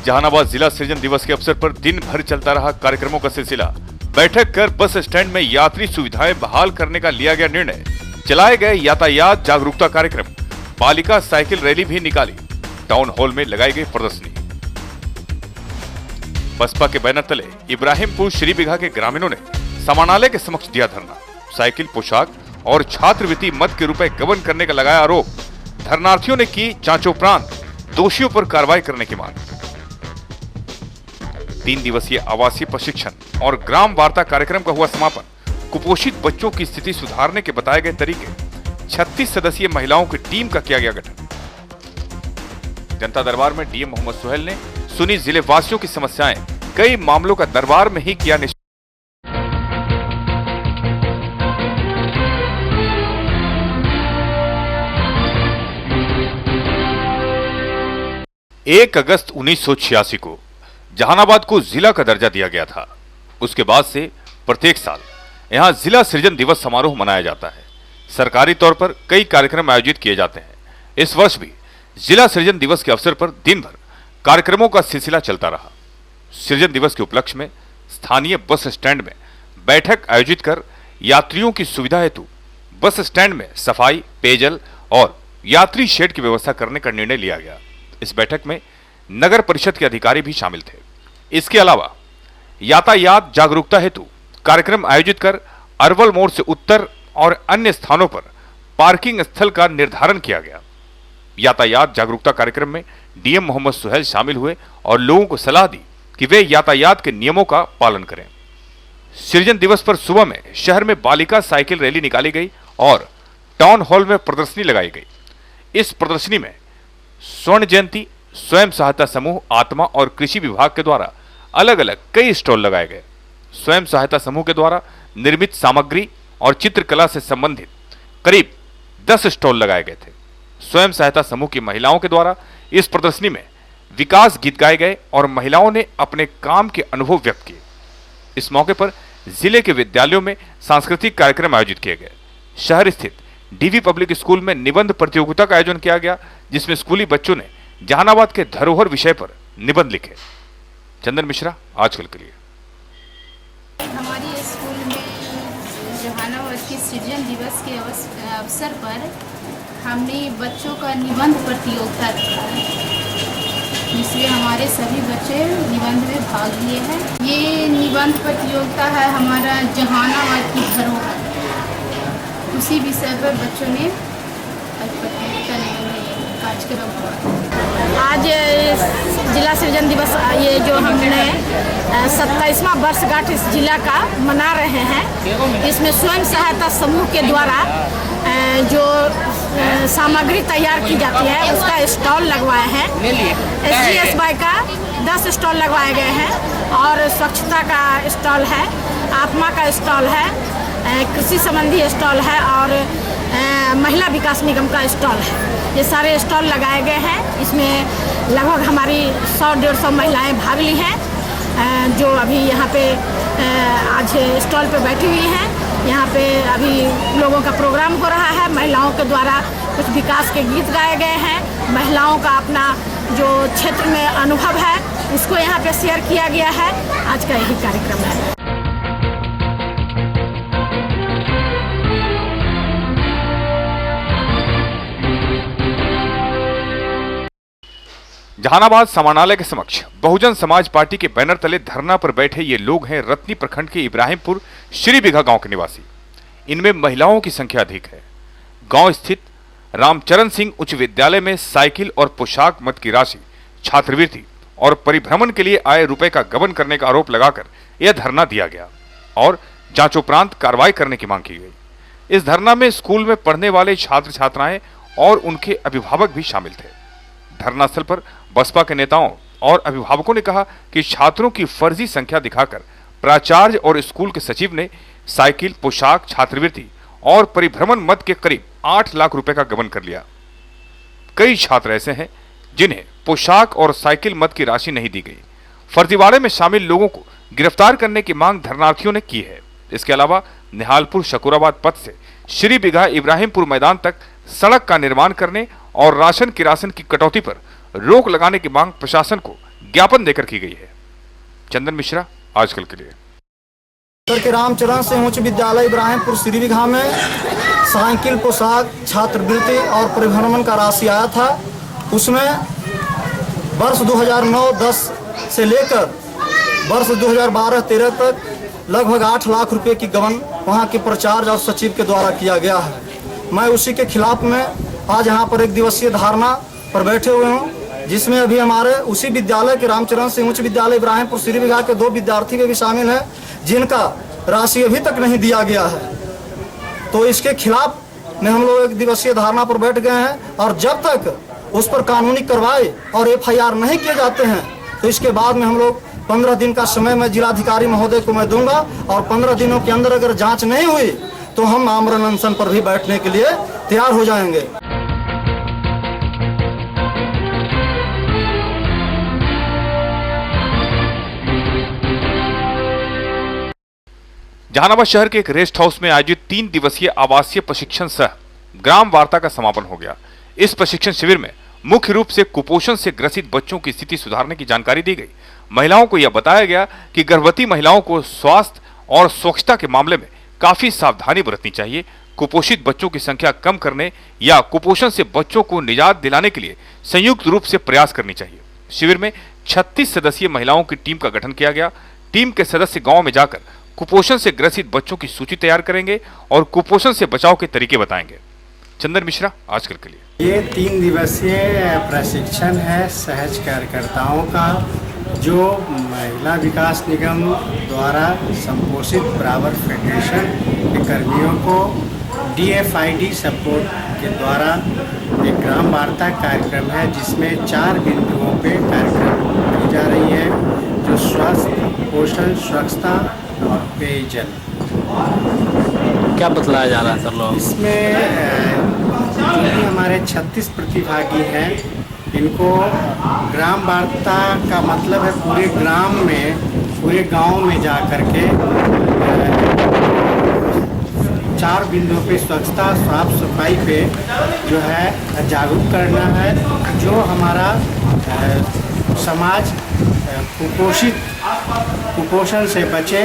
जहानाबाद जिला सृजन दिवस के अवसर पर दिन भर चलता रहा कार्यक्रमों का सिलसिला। बैठक कर बस स्टैंड में यात्री सुविधाएं बहाल करने का लिया गया निर्णय। चलाए गए यातायात जागरूकता कार्यक्रम, बालिका साइकिल रैली भी निकाली। टाउन हॉल में लगाई गई प्रदर्शनी। बसपा के बैनर तले इब्राहिमपुर श्रीबिघा के ग्रामीणों ने समानालय के समक्ष दिया धरना। साइकिल, पोशाक और छात्रवृत्ति मद के रुपए गबन करने का लगाया आरोप। धरनार्थियों ने की जांचोपरांत दोषियों पर कार्रवाई करने की मांग। 3 दिवसीय आवासीय प्रशिक्षण और ग्राम वार्ता कार्यक्रम का हुआ समापन। कुपोषित बच्चों की स्थिति सुधारने के बताए गए तरीके। 36 सदस्यीय महिलाओं की टीम का किया गया गठन। जनता दरबार में डीएम मोहम्मद सुहेल ने सुनी जिले वासियों की समस्याएं। कई मामलों का दरबार में ही किया निष्पादन। 1 अगस्त 1986 को जहानाबाद को जिला का दर्जा दिया गया था। उसके बाद से प्रत्येक साल यहां जिला सृजन दिवस समारोह मनाया जाता है। सरकारी तौर पर कई कार्यक्रम आयोजित किए जाते हैं। इस वर्ष भी जिला सृजन दिवस के अवसर पर दिन भर कार्यक्रमों का सिलसिला चलता रहा। सृजन दिवस के उपलक्ष्य में स्थानीय बस स्टैंड में बैठक आयोजित कर यात्रियों की सुविधा हेतु बस स्टैंड में सफाई, पेयजल और यात्री शेड की व्यवस्था करने का निर्णय लिया गया। इस बैठक में नगर परिषद के अधिकारी भी शामिल थे। इसके अलावा यातायात जागरूकता हेतु कार्यक्रम आयोजित कर अरवल मोड़ से उत्तर और अन्य स्थानों पर पार्किंग स्थल का निर्धारण किया गया। यातायात जागरूकता कार्यक्रम में डीएम मोहम्मद सुहेल शामिल हुए और लोगों को सलाह दी कि वे यातायात के नियमों का पालन करें। सृजन दिवस पर सुबह में शहर में बालिका साइकिल रैली निकाली गई और टाउन हॉल में प्रदर्शनी लगाई गई। इस प्रदर्शनी में स्वर्ण जयंती, स्वयं सहायता समूह, आत्मा और कृषि विभाग के द्वारा अलग अलग कई स्टॉल लगाए गए। स्वयं सहायता समूह के द्वारा निर्मित सामग्री और चित्रकला से संबंधित करीब 10 स्टॉल लगाए गए थे। स्वयं सहायता समूह की महिलाओं के द्वारा इस प्रदर्शनी में विकास गीत गाए गए और महिलाओं ने अपने काम के अनुभव व्यक्त किए। इस मौके पर जिले के विद्यालयों में सांस्कृतिक कार्यक्रम आयोजित किए गए। शहर स्थित डीवी पब्लिक स्कूल में निबंध प्रतियोगिता का आयोजन किया गया, जिसमें स्कूली बच्चों ने जहानाबाद के धरोहर विषय पर निबंध लिखे। चंदन मिश्रा, आजकल के लिए। हमारी स्कूल में जहानाबाद के सृजन दिवस के अवसर पर हमने बच्चों का निबंध प्रतियोगिता रखा है, जिसमें हमारे सभी बच्चे निबंध में भाग लिए हैं। ये निबंध प्रतियोगिता है हमारा जहानाबाद की धरोहर, उसी विषय पर बच्चों ने प्रतियोगिता कार्यक्रम हुआ। आज जिला सृजन दिवस ये जो हमने 27वां वर्षगांठ इस जिला का मना रहे हैं, इसमें स्वयं सहायता समूह के द्वारा जो सामग्री तैयार की जाती है उसका स्टॉल लगवाए हैं। SGSY का 10 स्टॉल लगवाए गए हैं और स्वच्छता का स्टॉल है, आत्मा का स्टॉल है, कृषि संबंधी स्टॉल है और महिला विकास निगम का स्टॉल है। ये सारे स्टॉल लगाए गए हैं। इसमें लगभग हमारी 100-150 महिलाएं भाग ली हैं, जो अभी यहाँ पे आज स्टॉल पे बैठी हुई हैं। यहाँ पे अभी लोगों का प्रोग्राम हो रहा है। महिलाओं के द्वारा कुछ विकास के गीत गाए गए हैं। महिलाओं का अपना जो क्षेत्र में अनुभव है उसको यहाँ पे शेयर किया गया है। आज का यही कार्यक्रम है। जहानाबाद समानालय के समक्ष बहुजन समाज पार्टी के बैनर तले धरना पर बैठे ये लोग हैं रत्नी प्रखंड के इब्राहिमपुर श्रीबिघा गांव के निवासी। इनमें महिलाओं की संख्या अधिक है। गांव स्थित रामचरण सिंह उच्च विद्यालय में साइकिल और पोशाक मद की राशि, छात्रवृत्ति और परिभ्रमण के लिए आए रुपए का गबन करने का आरोप लगाकर यह धरना दिया गया और जांचोपरांत कार्रवाई करने की मांग की गई। इस धरना में स्कूल में पढ़ने वाले छात्र छात्राएं और उनके अभिभावक भी शामिल थे। धरना स्थल पर बसपा के नेताओं और अभिभावकों ने कहा कि छात्रों की फर्जी संख्या दिखाकर प्राचार्य और स्कूल के सचिव ने साइकिल, पोशाक, छात्रवृत्ति और परिभ्रमण मद के करीब 8 लाख रुपए का गबन कर लिया। कई छात्र ऐसे हैं जिन्हें पोशाक और साइकिल मद की राशि नहीं दी गई। फर्जीवाड़े में शामिल लोगों को गिरफ्तार करने की मांग धरनार्थियों ने की है। इसके अलावा निहालपुर शकूराबाद पथ से श्रीबिघा इब्राहिमपुर मैदान तक सड़क का निर्माण करने और राशन किरासन की कटौती पर रोक लगाने की मांग प्रशासन को ज्ञापन देकर की गई है। चंदन मिश्रा, आजकल के लिए। के रामचरण सिंह उच्च विद्यालय इब्राहिमपुर श्रीविघा में साइकिल, पोशाक, छात्रवृत्ति और परिभ्रमण का राशि आया था। उसमें वर्ष 2009-10 से लेकर वर्ष 2012-13 तक लगभग 8 लाख रुपए की गबन वहां के प्राचार्य और सचिव के द्वारा किया गया है। मैं उसी के खिलाफ में आज यहाँ पर एक दिवसीय धारणा पर बैठे हुए हूँ, जिसमें अभी हमारे उसी विद्यालय के रामचरण सिंह उच्च विद्यालय इब्राहिमपुर श्रीविघा के 2 विद्यार्थी के भी शामिल हैं, जिनका राशि अभी तक नहीं दिया गया है। तो इसके खिलाफ में हम लोग एक दिवसीय धारणा पर बैठ गए हैं, और जब तक उस पर कानूनी कार्रवाई और FIR नहीं किए जाते हैं तो इसके बाद में हम लोग 15 दिन का समय मैं जिलाधिकारी महोदय को मैं दूंगा, और 15 दिनों के अंदर अगर जांच नहीं हुई तो हम आमरण अनशन पर भी बैठने के लिए तैयार हो जाएंगे। जहानाबाद शहर के एक रेस्ट हाउस में आयोजित 3 दिवसीय आवासीय प्रशिक्षण सह ग्राम वार्ता का समापन हो गया। इस प्रशिक्षण शिविर में मुख्य रूप से कुपोषण से ग्रसित बच्चों की स्थिति सुधारने की जानकारी दी गई। महिलाओं को यह बताया गया कि गर्भवती महिलाओं को स्वास्थ्य और स्वच्छता के मामले में काफी सावधानी बरतनी चाहिए। कुपोषित बच्चों की संख्या कम करने या कुपोषण से बच्चों को निजात दिलाने के लिए संयुक्त रूप से प्रयास करनी चाहिए। शिविर में 36 सदस्यीय महिलाओं की टीम का गठन किया गया। टीम के सदस्य गांव में जाकर कुपोषण से ग्रसित बच्चों की सूची तैयार करेंगे और कुपोषण से बचाव के तरीके बताएंगे। चंदन मिश्रा, आजकल के लिए। ये 3 दिवसीय प्रशिक्षण है सहज कार्यकर्ताओं का, जो महिला विकास निगम द्वारा संपोषित बराबर फेडरेशन के कर्मियों को DFID सपोर्ट के द्वारा एक ग्राम वार्ता कार्यक्रम है, जिसमें 4 बिंदुओं पे कार्यक्रम की जा रही है, जो स्वास्थ्य, पोषण, स्वच्छता और पेयजल। क्या बतलाया जा रहा है सर लोग? इसमें जो भी हमारे 36 प्रतिभागी हैं, इनको ग्राम वार्ता का मतलब है पूरे ग्राम में, पूरे गांव में जा कर के 4 बिंदुओं पे स्वच्छता, साफ सफाई पे जो है जागरूक करना है, जो हमारा समाज कुपोषण से बचे।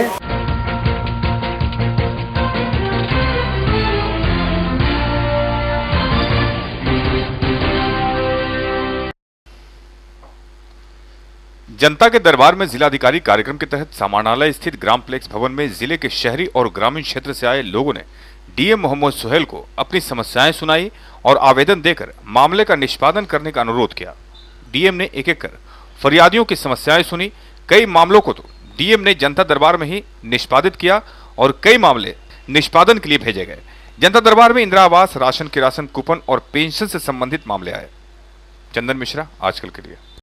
जनता के दरबार में जिलाधिकारी कार्यक्रम के तहत समाहरणालय स्थित ग्राम प्लेक्स भवन में जिले के शहरी और ग्रामीण क्षेत्र से आए लोगों ने DM मोहम्मद सुहेल को अपनी समस्याएं सुनाई और आवेदन देकर मामले का निष्पादन करने का अनुरोध किया। DM ने एक एक कर फरियादियों की समस्याएं सुनी। कई मामलों को तो DM ने जनता दरबार में ही निष्पादित किया और कई मामले निष्पादन के लिए भेजे गए। जनता दरबार में इंदिरा आवास, राशन के राशन कूपन और पेंशन से संबंधित मामले आए। चंदन मिश्रा, आजकल के लिए।